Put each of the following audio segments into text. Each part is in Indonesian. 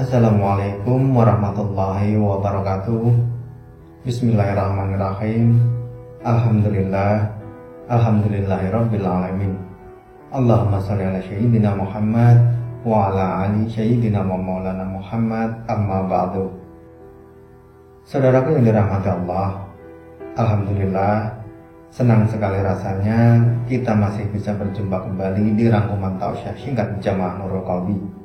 Assalamualaikum warahmatullahi wabarakatuh. Bismillahirrahmanirrahim. Alhamdulillahirabbil alamin. Allahumma shalli ala sayyidina Muhammad wa ala ali sayyidina wa maulana Muhammad, amma ba'du. Saudaraku yang dirahmati Allah, alhamdulillah, senang sekali rasanya kita masih bisa berjumpa kembali di rangkuman tausiah singkat Jamaah Nurul Qalbi.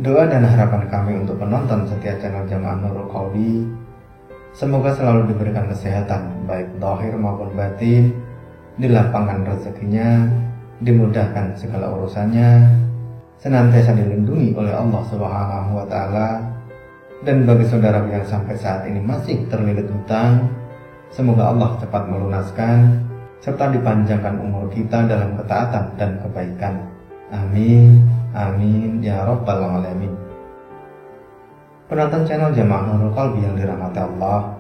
Doa dan harapan kami untuk penonton setia channel Jamaah Nurul Qalbi, semoga selalu diberikan kesehatan baik zahir maupun batin, dilapangkan rezekinya, dimudahkan segala urusannya, senantiasa dilindungi oleh Allah Subhanahu wa Ta'ala. Dan bagi saudara yang sampai saat ini masih terlilit hutang, semoga Allah cepat melunaskan serta dipanjangkan umur kita dalam ketaatan dan kebaikan. Amin, amin, ya rabbal alamin. Penonton channel Jamaah Nurul Qalbi yang dirahmati Allah,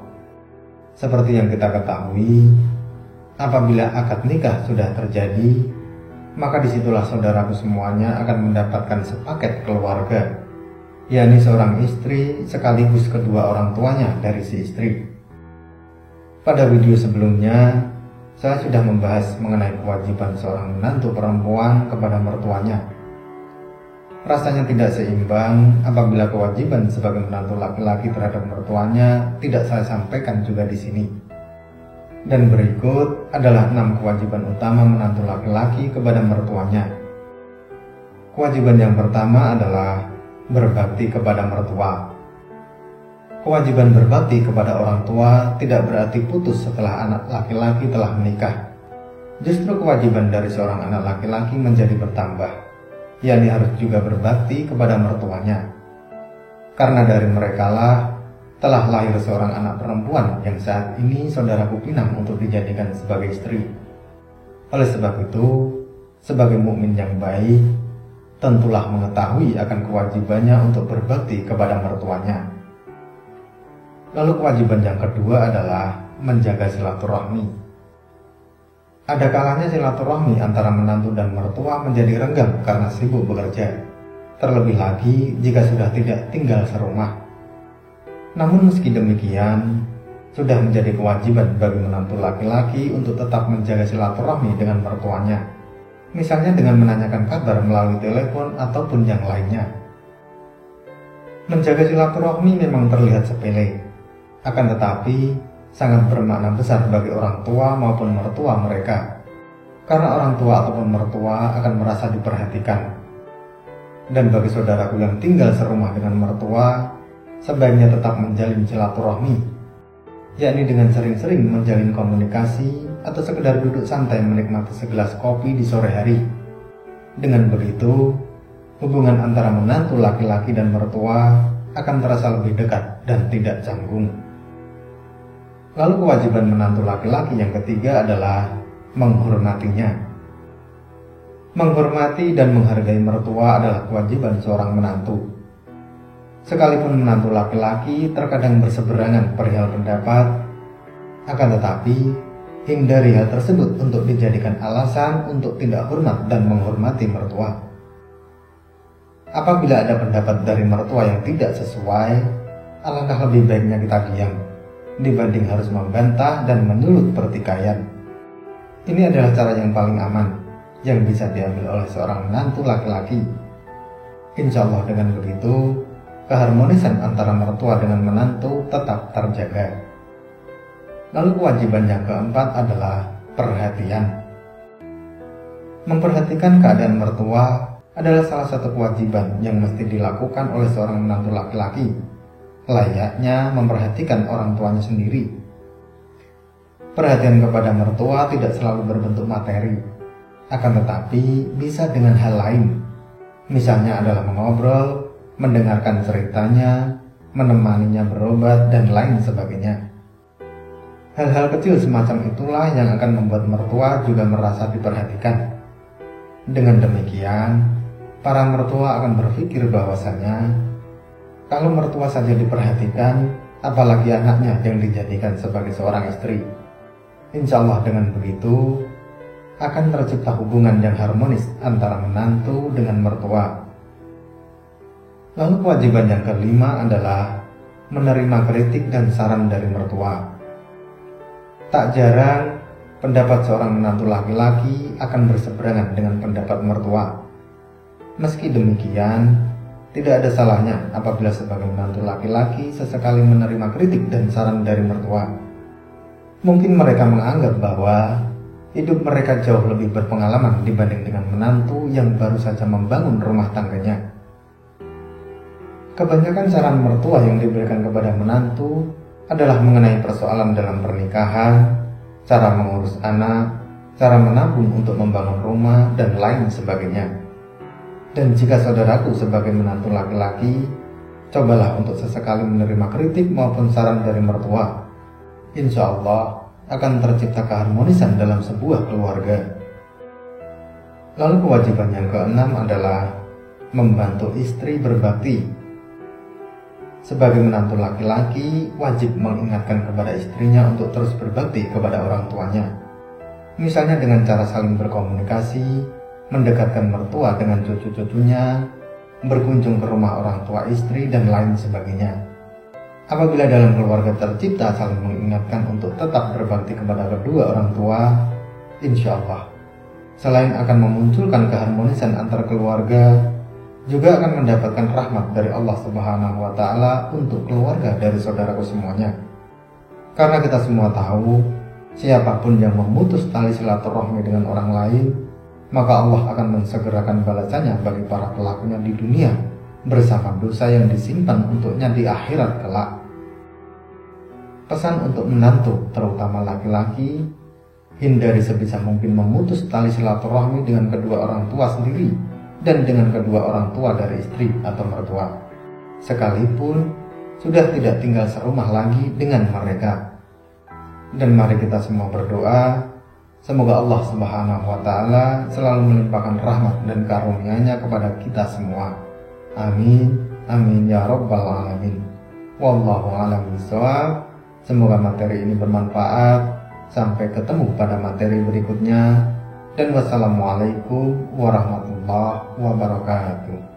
seperti yang kita ketahui, apabila akad nikah sudah terjadi, maka disitulah saudaraku semuanya akan mendapatkan sepaket keluarga, yakni seorang istri sekaligus kedua orang tuanya dari si istri. Pada video sebelumnya, saya sudah membahas mengenai kewajiban seorang menantu perempuan kepada mertuanya. Rasanya tidak seimbang apabila kewajiban sebagai menantu laki-laki terhadap mertuanya tidak saya sampaikan juga di sini. Dan berikut adalah 6 kewajiban utama menantu laki-laki kepada mertuanya. Kewajiban yang pertama adalah berbakti kepada mertua. Kewajiban berbakti kepada orang tua tidak berarti putus setelah anak laki-laki telah menikah. Justru kewajiban dari seorang anak laki-laki menjadi bertambah, yakni harus juga berbakti kepada mertuanya. Karena dari merekalah telah lahir seorang anak perempuan yang saat ini saudaraku pinang untuk dijadikan sebagai istri. Oleh sebab itu, sebagai mukmin yang baik, tentulah mengetahui akan kewajibannya untuk berbakti kepada mertuanya. Lalu kewajiban yang kedua adalah menjaga silaturahmi. Ada kalanya silaturahmi antara menantu dan mertua menjadi renggang karena sibuk bekerja, terlebih lagi jika sudah tidak tinggal serumah. Namun meski demikian, sudah menjadi kewajiban bagi menantu laki-laki untuk tetap menjaga silaturahmi dengan mertuanya, misalnya dengan menanyakan kabar melalui telepon ataupun yang lainnya. Menjaga silaturahmi memang terlihat sepele, akan tetapi sangat bermakna besar bagi orang tua maupun mertua mereka, karena orang tua ataupun mertua akan merasa diperhatikan. Dan bagi saudaraku yang tinggal serumah dengan mertua, sebaiknya tetap menjalin silaturahmi, yakni dengan sering-sering menjalin komunikasi atau sekedar duduk santai menikmati segelas kopi di sore hari. Dengan begitu, hubungan antara menantu laki-laki dan mertua akan terasa lebih dekat dan tidak canggung. Lalu kewajiban menantu laki-laki yang ketiga adalah menghormatinya. Menghormati dan menghargai mertua adalah kewajiban seorang menantu. Sekalipun menantu laki-laki terkadang berseberangan perihal pendapat, akan tetapi hindari hal tersebut untuk dijadikan alasan untuk tidak hormat dan menghormati mertua. Apabila ada pendapat dari mertua yang tidak sesuai, alangkah lebih baiknya kita diam dibanding harus membantah dan menyulut pertikaian. Ini adalah cara yang paling aman yang bisa diambil oleh seorang menantu laki-laki. Insya Allah dengan begitu, keharmonisan antara mertua dengan menantu tetap terjaga. Lalu kewajiban yang keempat adalah perhatian. Memperhatikan keadaan mertua adalah salah satu kewajiban yang mesti dilakukan oleh seorang menantu laki-laki, layaknya memperhatikan orang tuanya sendiri. Perhatian kepada mertua tidak selalu berbentuk materi, akan tetapi bisa dengan hal lain. Misalnya adalah mengobrol, mendengarkan ceritanya, menemaninya berobat, dan lain sebagainya. Hal-hal kecil semacam itulah yang akan membuat mertua juga merasa diperhatikan. Dengan demikian, para mertua akan berpikir bahwasanya kalau mertua saja diperhatikan, apalagi anaknya yang dijadikan sebagai seorang istri. Insya Allah dengan begitu, akan tercipta hubungan yang harmonis antara menantu dengan mertua. Lalu kewajiban yang kelima adalah menerima kritik dan saran dari mertua. Tak jarang pendapat seorang menantu laki-laki akan berseberangan dengan pendapat mertua. Meski demikian, tidak ada salahnya apabila sebagai menantu laki-laki sesekali menerima kritik dan saran dari mertua. Mungkin mereka menganggap bahwa hidup mereka jauh lebih berpengalaman dibanding dengan menantu yang baru saja membangun rumah tangganya. Kebanyakan saran mertua yang diberikan kepada menantu adalah mengenai persoalan dalam pernikahan, cara mengurus anak, cara menabung untuk membangun rumah, dan lain sebagainya. Dan jika saudaraku sebagai menantu laki-laki, cobalah untuk sesekali menerima kritik maupun saran dari mertua. Insya Allah akan tercipta keharmonisan dalam sebuah keluarga. Lalu kewajiban yang keenam adalah membantu istri berbakti. Sebagai menantu laki-laki, wajib mengingatkan kepada istrinya untuk terus berbakti kepada orang tuanya. Misalnya dengan cara saling berkomunikasi, mendekatkan mertua dengan cucu-cucunya, berkunjung ke rumah orang tua istri, dan lain sebagainya. Apabila dalam keluarga tercipta saling mengingatkan untuk tetap berbakti kepada kedua orang tua, insya Allah, selain akan memunculkan keharmonisan antar keluarga, juga akan mendapatkan rahmat dari Allah Subhanahu wa Ta'ala untuk keluarga dari saudaraku semuanya. Karena kita semua tahu, siapapun yang memutus tali silaturahmi dengan orang lain, maka Allah akan mensegerakan balasannya bagi para pelakunya di dunia bersama dosa yang disimpan untuknya di akhirat kelak. Pesan untuk menantu, terutama laki-laki, hindari sebisa mungkin memutus tali silaturahmi dengan kedua orang tua sendiri dan dengan kedua orang tua dari istri atau mertua, sekalipun sudah tidak tinggal serumah lagi dengan mereka. Dan mari kita semua berdoa, semoga Allah Subhanahu wa Ta'ala selalu melimpahkan rahmat dan karunia-Nya kepada kita semua. Amin, amin ya rabbal alamin. Wallahu a'lam bishawab. Semoga materi ini bermanfaat. Sampai ketemu pada materi berikutnya. Dan wassalamualaikum warahmatullahi wabarakatuh.